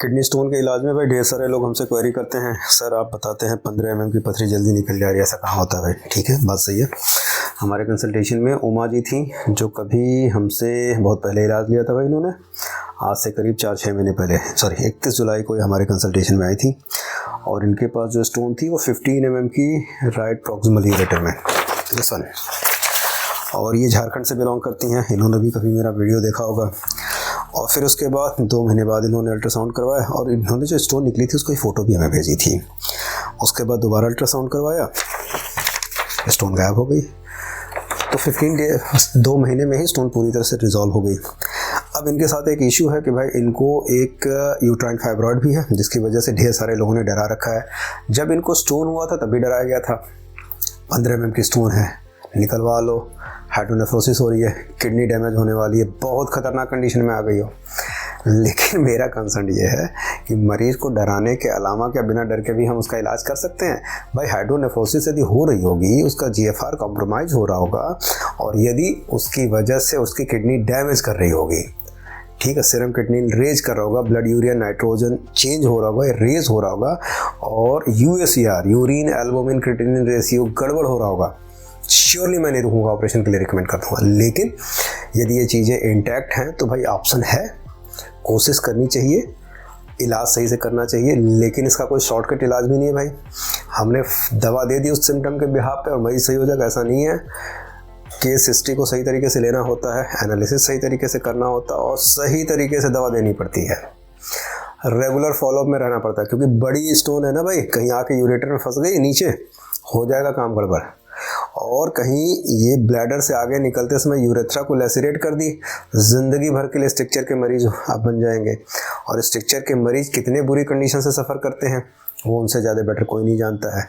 Kidney stone के इलाज में भाई ढेर सारे लोग हमसे क्वेरी करते हैं, सर आप बताते हैं 15 mm की पथरी जल्दी निकल जा रही है, ऐसा कहाँ होता है भाई। ठीक है, बात सही है। हमारे कंसल्टेशन में उमा जी थी जो कभी हमसे बहुत पहले इलाज लिया था भाई। इन्होंने आज से करीब 4-6 महीने पहले 31 जुलाई को हमारे कंसल्टेशन में आई थी और इनके पास जो स्टोन थी वो 15 mm की राइट प्रॉक्सिमल यूरेटर में, दिस वन। और ये झारखंड से बिलोंग करती हैं, इन्होंने भी कभी मेरा वीडियो देखा होगा। और फिर उसके बाद 2 महीने बाद इन्होंने अल्ट्रासाउंड करवाया और इन्होंने जो स्टोन निकली थी उसकी फ़ोटो भी हमें भेजी थी। उसके बाद दोबारा अल्ट्रासाउंड करवाया, स्टोन गायब हो गई। तो 2 महीने में ही स्टोन पूरी तरह से रिजॉल्व हो गई। अब इनके साथ एक इशू है कि भाई इनको एक यूट्राइन फाइब्रॉइड भी है जिसकी वजह से ढेर सारे लोगों ने डरा रखा है। जब इनको स्टोन हुआ था तब भी डराया गया था, 15 mm की स्टोन है, निकलवा लो, हाइड्रोनेफ्रोसिस हो रही है, किडनी डैमेज होने वाली है, बहुत ख़तरनाक कंडीशन में आ गई हो। लेकिन मेरा कंसर्न ये है कि मरीज़ को डराने के अलावा क्या बिना डर के भी हम उसका इलाज कर सकते हैं। भाई हाइड्रोनेफ्रोसिस यदि हो रही होगी, उसका GFR कॉम्प्रोमाइज़ हो रहा होगा और यदि उसकी वजह से उसकी किडनी डैमेज कर रही होगी, ठीक है, सीरम किडनी रेज कर रहा होगा, ब्लड यूरिया नाइट्रोजन चेंज हो रहा होगा, रेज हो रहा होगा और UACR urine albumin creatinine ratio गड़बड़ हो रहा होगा, श्योरली मैं नहीं रुकूँगा, ऑपरेशन के लिए रिकमेंड कर दूँगा। लेकिन यदि ये चीज़ें इंटैक्ट हैं तो भाई ऑप्शन है, कोशिश करनी चाहिए, इलाज सही से करना चाहिए। लेकिन इसका कोई शॉर्टकट इलाज भी नहीं है भाई। हमने दवा दे दी उस सिम्टम के बिहाफ पे और मरीज सही हो जाएगा, ऐसा नहीं है। केस हिस्ट्री को सही तरीके से लेना होता है, एनालिसिस सही तरीके से करना होता है और सही तरीके से दवा देनी पड़ती है। रेगुलर फॉलोअप में रहना पड़ता है क्योंकि बड़ी स्टोन है ना भाई, कहीं आके यूरेटर में फंस गई नीचे, हो जाएगा काम गड़बड़। और कहीं ये ब्लैडर से आगे निकलते समय यूरेथ्रा को लेसिरेट कर दी, ज़िंदगी भर के लिए स्ट्रक्चर के मरीज आप बन जाएंगे। और स्ट्रक्चर के मरीज कितने बुरी कंडीशन से सफ़र करते हैं वो उनसे ज़्यादा बेटर कोई नहीं जानता है।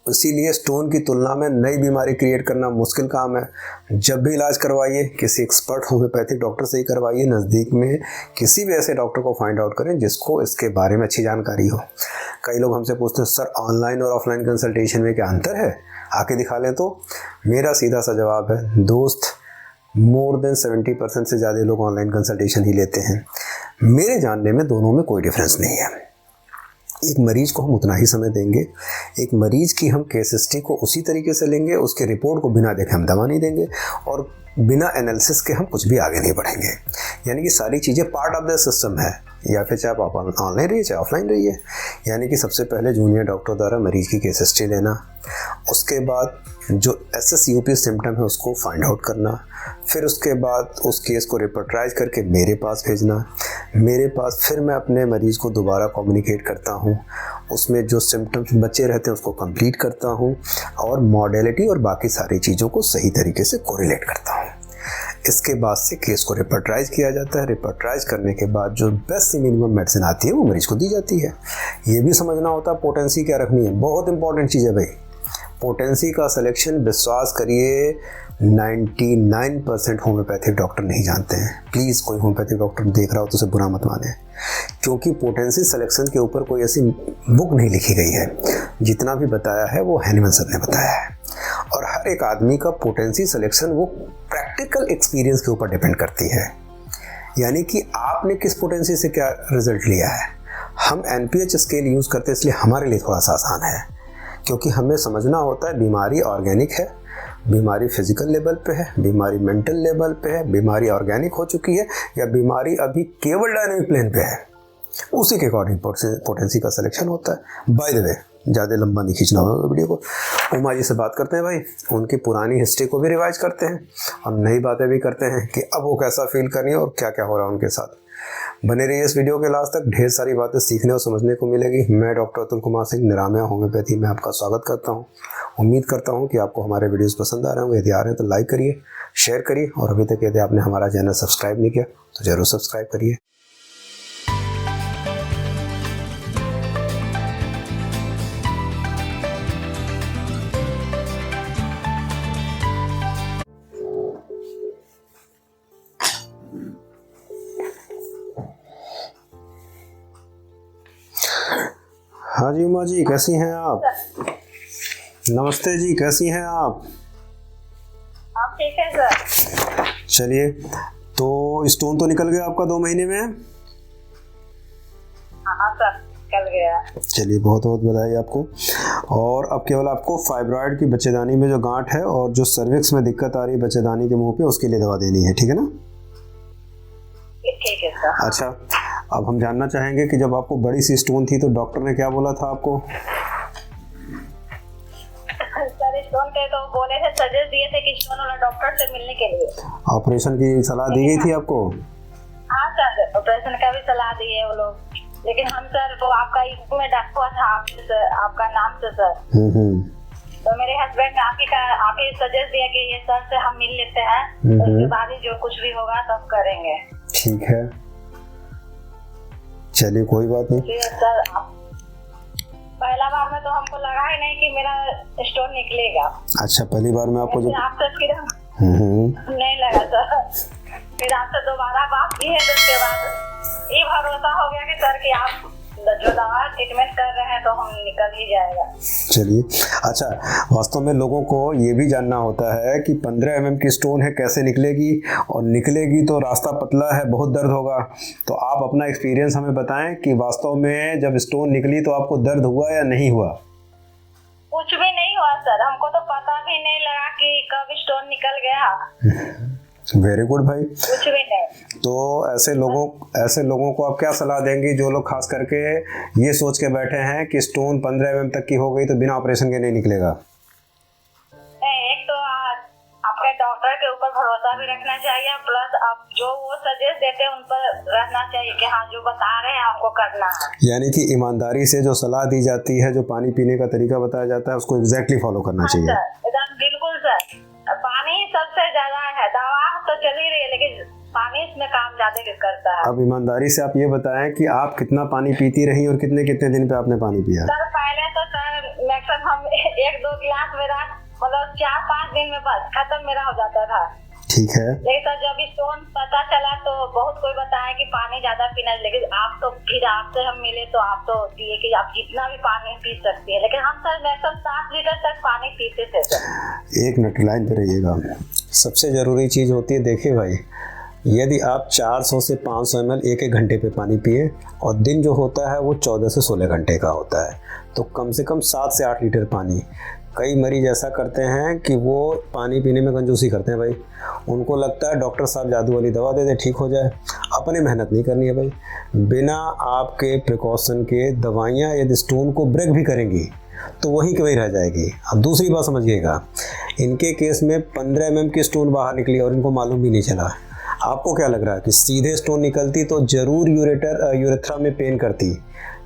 इसीलिए स्टोन की तुलना में नई बीमारी क्रिएट करना मुश्किल काम है। जब भी इलाज करवाइए किसी एक्सपर्ट होम्योपैथिक डॉक्टर से ही करवाइए, नज़दीक में किसी भी ऐसे डॉक्टर को फाइंड आउट करें जिसको इसके बारे में अच्छी जानकारी हो। कई लोग हमसे पूछते हैं सर ऑनलाइन और ऑफलाइन कंसल्टेशन में क्या अंतर है, आके दिखा लें। तो मेरा सीधा सा जवाब है दोस्त, मोर देन 70% से ज़्यादा लोग ऑनलाइन कंसल्टेशन ही लेते हैं। मेरे जानने में दोनों में कोई डिफरेंस नहीं है। एक मरीज़ को हम उतना ही समय देंगे, एक मरीज़ की हम केस हिस्ट्री को उसी तरीके से लेंगे, उसके रिपोर्ट को बिना देखे हम दवा नहीं देंगे और बिना एनालिसिस के हम कुछ भी आगे नहीं बढ़ेंगे। यानी कि सारी चीज़ें पार्ट ऑफ द सिस्टम है, या फिर चाहे आप ऑनलाइन रहिए चाहे ऑफलाइन रहिए। यानी कि सबसे पहले जूनियर डॉक्टर द्वारा मरीज़ की केस हिस्ट्री लेना, उसके बाद जो SSUP सिम्टम है उसको फाइंड आउट करना, फिर उसके बाद उस केस को रिपोर्टराइज करके मेरे पास भेजना, मेरे पास फिर मैं अपने मरीज़ को दोबारा कम्युनिकेट करता हूँ, उसमें जो सिम्टम्स बचे रहते हैं उसको कंप्लीट करता हूँ और मॉडलिटी और बाकी सारी चीज़ों को सही तरीके से कोरिलेट करता हूँ। इसके बाद से केस को रिपोर्टराइज किया जाता है। रिपोर्टराइज करने के बाद जो बेस्ट मिनिमम मेडिसिन आती है वो मरीज़ को दी जाती है। ये भी समझना होता है पोटेंसी क्या रखनी है, बहुत इंपॉर्टेंट चीज़ है भाई। पोटेंसी का सिलेक्शन विश्वास करिए 99% होम्योपैथिक डॉक्टर नहीं जानते हैं। प्लीज़ कोई होम्योपैथिक डॉक्टर देख रहा हो तो उसे बुरा मत माने, क्योंकि पोटेंसी सिलेक्शन के ऊपर कोई ऐसी बुक नहीं लिखी गई है। जितना भी बताया है वो हैनीमन सर ने बताया है और हर एक आदमी का पोटेंसी सिलेक्शन वो प्रैक्टिकल एक्सपीरियंस के ऊपर डिपेंड करती है। यानी कि आपने किस पोटेंसी से क्या रिजल्ट लिया है। हम NPH स्केल यूज़ करते हैं इसलिए हमारे लिए थोड़ा सा आसान है, क्योंकि हमें समझना होता है बीमारी ऑर्गेनिक है, बीमारी फिजिकल लेवल पे है, बीमारी मेंटल लेवल पे है, बीमारी ऑर्गेनिक हो चुकी है या बीमारी अभी केवल डायनामिक प्लेन पे है। उसी के अकॉर्डिंग पोटेंसी का सिलेक्शन होता है। बाय द वे ज़्यादा लंबा नहीं खींचना होगा वीडियो को। उमा जी से बात करते हैं भाई, उनकी पुरानी हिस्ट्री को भी रिवाइज करते हैं और नई बातें भी करते हैं कि अब वो कैसा फील कर रही है और क्या क्या हो रहा है उनके साथ। बने रहिए इस वीडियो के लास्ट तक, ढेर सारी बातें सीखने और समझने को मिलेगी। मैं डॉक्टर अतुल कुमार सिंह, निरामया होम्योपैथी में आपका स्वागत करता हूँ। उम्मीद करता हूँ कि आपको हमारे वीडियोस पसंद आ रहे होंगे। यदि आ रहे हैं तो लाइक करिए, शेयर करिए और अभी तक यदि आपने हमारा चैनल सब्सक्राइब नहीं किया तो ज़रूर सब्सक्राइब करिए। हाँ जी उमा जी, कैसी हैं आप? नमस्ते जी, कैसी हैं आप? ठीक है सर। चलिए, तो स्टोन तो निकल गया आपका 2 महीने में? हाँ हाँ सर निकल गया। चलिए बहुत बहुत बधाई आपको। और अब केवल आपको फाइब्रॉइड की बच्चेदानी में जो गांठ है और जो सर्विक्स में दिक्कत आ रही है बच्चेदानी के मुंह पे, उसके लिए दवा देनी है, ठीक है ना? ठीक है सर। अच्छा, अब हम जानना चाहेंगे कि जब आपको बड़ी सी स्टोन थी तो डॉक्टर ने क्या बोला था आपको? सर स्टोन के तो बोले थे, सजेस्ट दिए थे कि स्टोन वाला डॉक्टर से मिलने के लिए। ऑपरेशन की सलाह दी गई थी आपको? हाँ सर ऑपरेशन का भी सलाह दिए वो लोग, लेकिन हम सर वो आपका में डॉक्टर था आपका नाम से सर, तो मेरे हस्बैंड आप ही सजेस्ट दिया कि ये सर से हम मिल लेते हैं, उसके बाद ही जो कुछ भी होगा तब करेंगे। ठीक है, चलिए कोई बात नहीं। सर पहला बार में तो हमको लगा ही नहीं कि मेरा स्टोन निकलेगा। अच्छा, पहली बार में आपको जब आपसे फिर नहीं लगा सर, फिर आपसे दोबारा बात की है तो उसके बाद ये भरोसा हो गया कि सर कि आप जो दवा ट्रीटमेंट कर रहे हैं तो हम निकल ही जाएगा। चलिए, अच्छा, वास्तव में लोगों को ये भी जानना होता है कि 15 mm की स्टोन है कैसे निकलेगी, और निकलेगी तो रास्ता पतला है, बहुत दर्द होगा। तो आप अपना एक्सपीरियंस हमें बताएं कि वास्तव में जब स्टोन निकली तो आपको दर्द हुआ या नहीं हुआ? कुछ भी नहीं हुआ सर, हमको तो पता भी नहीं लगा कि कब स्टोन निकल गया। वेरी गुड भाई। कुछ भी नहीं। तो ऐसे लोगों को आप क्या सलाह देंगी जो लोग खास करके ये सोच के बैठे हैं कि स्टोन 15 mm तक की हो गई तो बिना ऑपरेशन के नहीं निकलेगा? एक तो आपके डॉक्टर के ऊपर भरोसा भी रखना चाहिए, प्लस आप जो वो सजेस्ट देते हैं उन पर रहना चाहिए कि हाँ जो बता रहे हैं आपको करना है। यानी कि ईमानदारी से जो सलाह दी जाती है, जो पानी पीने का तरीका बताया जाता है, उसको एग्जैक्टली फॉलो करना चाहिए। एकदम बिल्कुल सर, पानी सबसे ज्यादा है, दवा तो चल ही रही है लेकिन पानी इसमें काम ज्यादा करता है। अब ईमानदारी से आप ये बताएं कि आप कितना पानी पीती रही और कितने दिन पे आपने पानी पिया? सर पहले तो सर मैक्सिमम हम 1-2 गिलास मेरा मतलब 4-5 दिन में बस खत्म मेरा हो जाता था। ठीक है, लेकिन सर जब स्टोन पता चला तो बहुत कोई बताया कि पानी ज्यादा पीना, लेकिन आप तो फिर आपसे हम मिले तो आप तो दिए कि आप जितना भी पानी पी सकते हैं, लेकिन हम सर मैक्सिमम 7 लीटर तक पानी पीते थे सर। एक मिनट लाइन पे रहिएगा। सबसे ज़रूरी चीज़ होती है, देखिए भाई, यदि आप 400 से 500 ml एक घंटे पे पानी पिए और दिन जो होता है वो 14 से 16 घंटे का होता है, तो कम से कम 7 से 8 लीटर पानी। कई मरीज ऐसा करते हैं कि वो पानी पीने में कंजूसी करते हैं भाई, उनको लगता है डॉक्टर साहब जादू वाली दवा दे दे ठीक हो जाए। अपने मेहनत नहीं करनी है भाई, बिना आपके प्रिकॉशन के दवाइयाँ यदि स्टोन को ब्रेक भी करेंगी तो वहीं के वहीं रह जाएगी। अब दूसरी बात समझिएगा, इनके केस में 15 mm की स्टोन बाहर निकली और इनको मालूम भी नहीं चला। आपको क्या लग रहा है कि सीधे स्टोन निकलती तो ज़रूर यूरेथ्रा में पेन करती,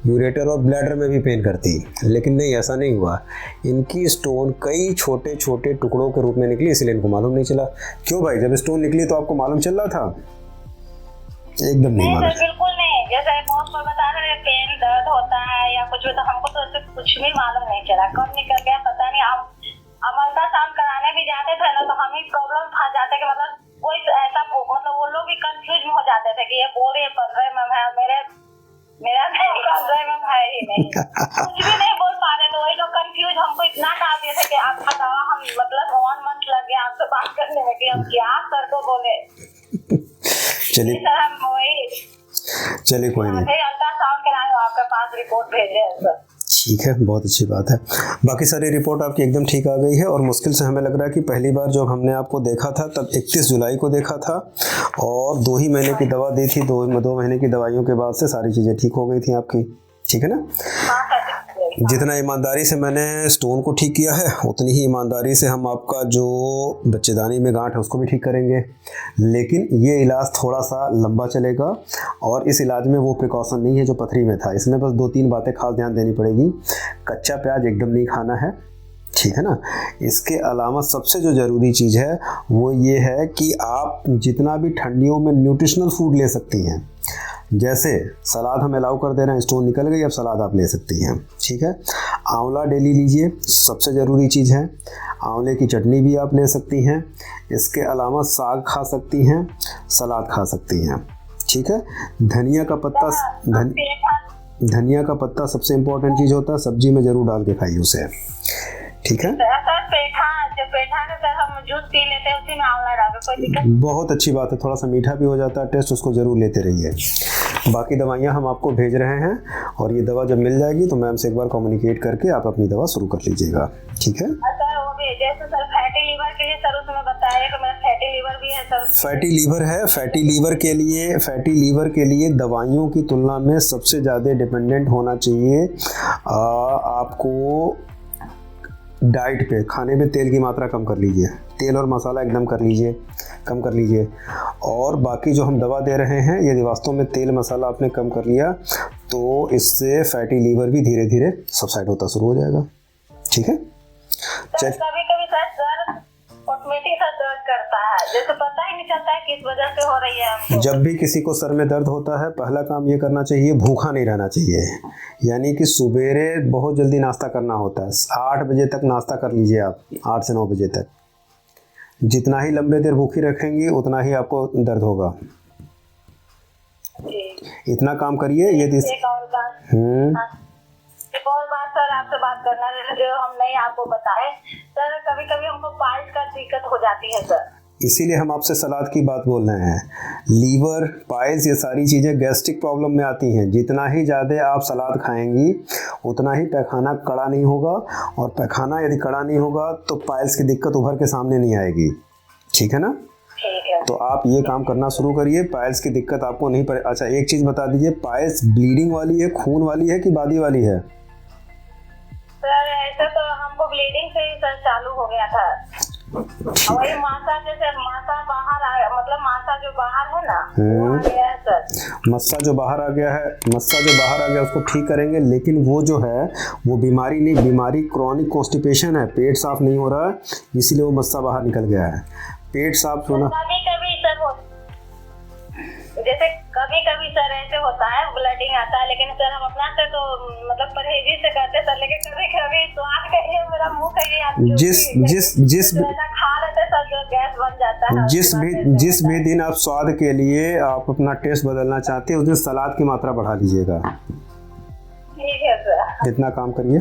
यूरेटर और ब्लैडर में भी पेन करती, लेकिन नहीं, ऐसा नहीं हुआ। इनकी स्टोन कई छोटे छोटे टुकड़ों के रूप में निकली, इसलिए इनको मालूम नहीं चला। क्यों भाई, जब स्टोन निकली तो आपको मालूम चल रहा था? एकदम नहीं मालूम। बिल्कुल नहीं, जैसे मोस्ट लोग बता रहे हैं पेन दर्द होता है या कुछ भी, तो हमको तो ऐसे कुछ भी मालूम नहीं चला, कब निकल गया पता नहीं। हम अल्ट्रासाउंड कराने भी जाते थे ना तो हम ही प्रॉब्लम फंस जाते कि मतलब कोई ऐसा मतलब वो लोग भी कंफ्यूज हो जाते थे कि ये बोल रही है 15 mm है, मेरा 15 mm है ही नहीं, कुछ भी नहीं बोल पा रहे, तो वही लोग कंफ्यूज हमको इतना डाल दिए थे कि आपका दवा हम मतलब 1 मंथ लग गया आपसे बात करने में कि हम क्या सर को बोले। चलिए सर हम वही चलिए कोई नहीं, अल्ट्रासाउंड कराए आपके पास रिपोर्ट भेजे हैं सर। ठीक है, बहुत अच्छी बात है। बाकी सारी रिपोर्ट आपकी एकदम ठीक आ गई है, और मुश्किल से हमें लग रहा है कि पहली बार जब हमने आपको देखा था तब 31 जुलाई को देखा था, और 2 ही महीने की दवा दी थी, 2 महीने की दवाइयों के बाद से सारी चीज़ें ठीक हो गई थी आपकी, ठीक है ना? जितना ईमानदारी से मैंने स्टोन को ठीक किया है उतनी ही ईमानदारी से हम आपका जो बच्चेदानी में गांठ है उसको भी ठीक करेंगे, लेकिन ये इलाज थोड़ा सा लंबा चलेगा, और इस इलाज में वो प्रिकॉशन नहीं है जो पथरी में था। इसमें बस 2-3 बातें खास ध्यान देनी पड़ेगी। कच्चा प्याज एकदम नहीं खाना है, ठीक है ना? इसके अलावा सबसे जो ज़रूरी चीज़ है वो ये है कि आप जितना भी ठंडियों में न्यूट्रिशनल फूड ले सकती हैं, जैसे सलाद हम अलाउ कर दे रहे हैं, स्टोन निकल गई, अब सलाद आप ले सकती हैं, ठीक है? आंवला डेली लीजिए, सबसे ज़रूरी चीज़ है। आंवले की चटनी भी आप ले सकती हैं। इसके अलावा साग खा सकती हैं, सलाद खा सकती हैं, ठीक है? धनिया का पत्ता सबसे इम्पोर्टेंट चीज़ होता है, सब्जी में ज़रूर डाल के खाइए उसे, ठीक है? हम जूस पी लेते हैं उसी में आंवला डाल के, कोई दिक्कत? बहुत अच्छी बात है, थोड़ा सा मीठा भी हो जाता है टेस्ट, उसको ज़रूर लेते रहिए। बाकी दवाइयाँ हम आपको भेज रहे हैं और ये दवा जब मिल जाएगी तो मैम से एक बार कम्युनिकेट करके आप अपनी दवा शुरू कर लीजिएगा, ठीक है। सर वो भी जैसे सर फैटी लीवर के लिए सर उसमें बताया कि मेरा फैटी लीवर भी है सर। फैटी लीवर है, फैटी लीवर के लिए दवाइयों की तुलना में सबसे ज़्यादा डिपेंडेंट होना चाहिए आपको डाइट पे। खाने में तेल की मात्रा कम कर लीजिए, तेल और मसाला एकदम कम कर लीजिए। और बाकी जो हम दवा दे रहे हैं यदि वास्तव में तेल मसाला आपने कम कर लिया तो इससे फैटी लीवर भी धीरे धीरे सबसाइड होता शुरू हो जाएगा, ठीक है। कभी कभी सर दर्द ऑटोमेटिक सर दर्द करता है, जैसे पता ही नहीं चलता है किस वजह से हो रही है हमको। जब भी किसी को सर में दर्द होता है पहला काम ये करना चाहिए, भूखा नहीं रहना चाहिए। यानी कि सुबेरे बहुत जल्दी नाश्ता करना होता है, 8 बजे तक नाश्ता कर लीजिए आप, 8 से 9 बजे तक। जितना ही लंबे देर भूखी रखेंगी उतना ही आपको दर्द होगा। इतना काम करिए। यदि एक और बात सर आपसे बात करना है जो हम नहीं आपको बताए सर, कभी कभी हमको पाइल्स का दिक्कत हो जाती है सर, इसीलिए हम आपसे सलाद की बात बोल रहे हैं। लीवर, पाइल्स ये सारी चीज़ें गैस्ट्रिक प्रॉब्लम में आती हैं। जितना ही ज़्यादा आप सलाद खाएंगी उतना ही पैखाना कड़ा नहीं होगा, और पैखाना यदि कड़ा नहीं होगा तो पाइल्स की दिक्कत उभर के सामने नहीं आएगी, ठीक है ना। ठीक है। तो आप ये काम करना शुरू करिए, पाइल्स की दिक्कत आपको नहीं पड़े। अच्छा एक चीज़ बता दीजिए, पाइल्स ब्लीडिंग वाली है, खून वाली है कि बादी वाली है? सर ऐसे तो हमको ब्लीडिंग से ही सर चालू हो गया था, वही मासा जैसे मासा बाहर आ, मतलब मासा जो बाहर है ना वो आ गया है सर। मस्सा जो बाहर आ गया उसको ठीक करेंगे, लेकिन वो जो है वो बीमारी नहीं, बीमारी क्रॉनिक कॉन्स्टिपेशन है, पेट साफ नहीं हो रहा है इसीलिए वो मस्सा बाहर निकल गया है। पेट साफ होना कभी कभी सर जैसे कभी सर ऐसे होता है ब्लडिंग आता है, लेकिन सर हम अपना से तो मतलब परहेजी से करते सर, लेकिन कभी कभी स्वाद कहिए मेरा मुंह कहिए जिस खा लेते सर जो गैस बन जाता है। जिस भी दिन आप स्वाद के लिए आप अपना टेस्ट बदलना चाहते हैं उस दिन सलाद की मात्रा बढ़ा लीजिएगा, ठीक है सर। इतना काम करिए,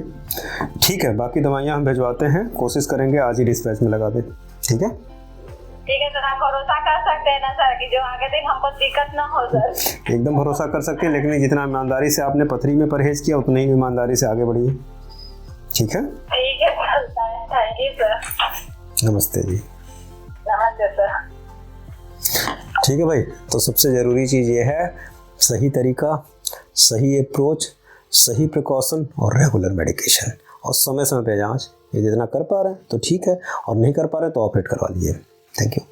ठीक है। बाकी दवाइयाँ हम भिजवाते हैं, कोशिश करेंगे आज ही डिस्पैच में लगा दें, ठीक है। ठीक है सर, आप भरोसा कर सकते हैं ना सर कि जो आगे दिन हमको दिक्कत ना हो सर? एकदम भरोसा कर सकते हैं, लेकिन जितना ईमानदारी से आपने पथरी में परहेज किया उतनी ही ईमानदारी से आगे बढ़िए, ठीक है। ठीक है सर, थैंक यू सर। नमस्ते जी। नमस्ते सर। ठीक है भाई, तो सबसे ज़रूरी चीज़ ये है सही तरीका, सही अप्रोच, सही प्रिकॉशन और रेगुलर मेडिकेशन, और समय समय पे जांच। यदि इतना कर पा रहे हैं तो ठीक है, और नहीं कर पा रहे तो ऑपरेट करवा लीजिए। Thank you.